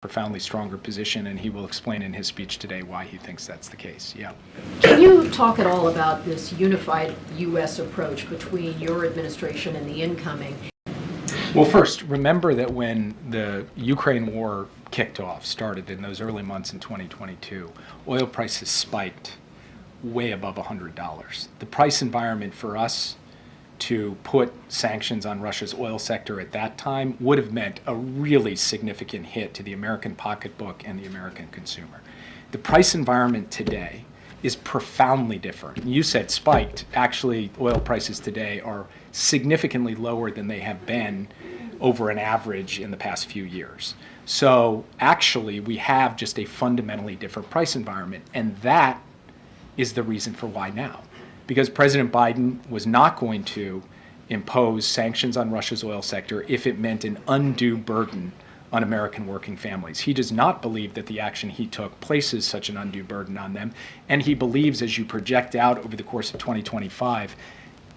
profoundly stronger position, and he will explain in his speech today why he thinks that's the case. Yeah. Can you talk at all about this unified U.S. approach between your administration and the incoming? Well, first, remember that when the Ukraine war kicked off, started in those early months in 2022, oil prices spiked way above $100. The price environment for us to put sanctions on Russia's oil sector at that time would have meant a really significant hit to the American pocketbook and the American consumer. The price environment today is profoundly different. You said spiked. Actually, oil prices today are significantly lower than they have been over an average in the past few years. So actually, we have just a fundamentally different price environment, and that is the reason for why now. Because President Biden was not going to impose sanctions on Russia's oil sector if it meant an undue burden on American working families. He does not believe that the action he took places such an undue burden on them, and he believes, as you project out over the course of 2025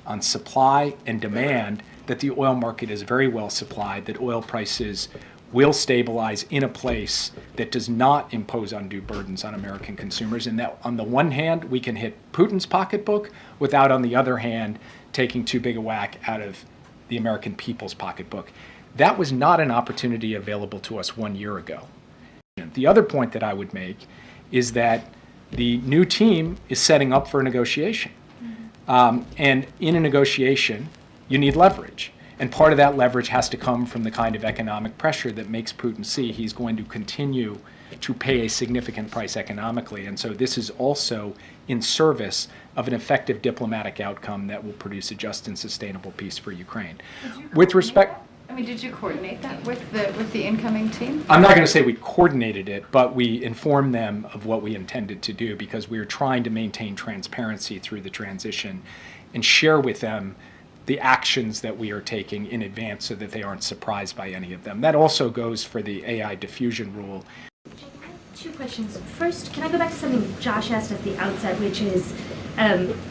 on supply and demand, that the oil market is very well supplied, that oil prices will stabilize in a place that does not impose undue burdens on American consumers, and that on the one hand, we can hit Putin's pocketbook without, on the other hand, taking too big a whack out of the American people's pocketbook. That was not an opportunity available to us 1 year ago. The other point that I would make is that the new team is setting up for a negotiation. And in a negotiation, you need leverage. And part of that leverage has to come from the kind of economic pressure that makes Putin see he's going to continue to pay a significant price economically. And so this is also in service of an effective diplomatic outcome that will produce a just and sustainable peace for Ukraine. With respect, did you coordinate that with the incoming team? I'm not going to say we coordinated it, but we informed them of what we intended to do, because we were trying to maintain transparency through the transition and share with them the actions that we are taking in advance so that they aren't surprised by any of them. That also goes for the AI diffusion rule. Two questions. First, can I go back to something Josh asked at the outset, which is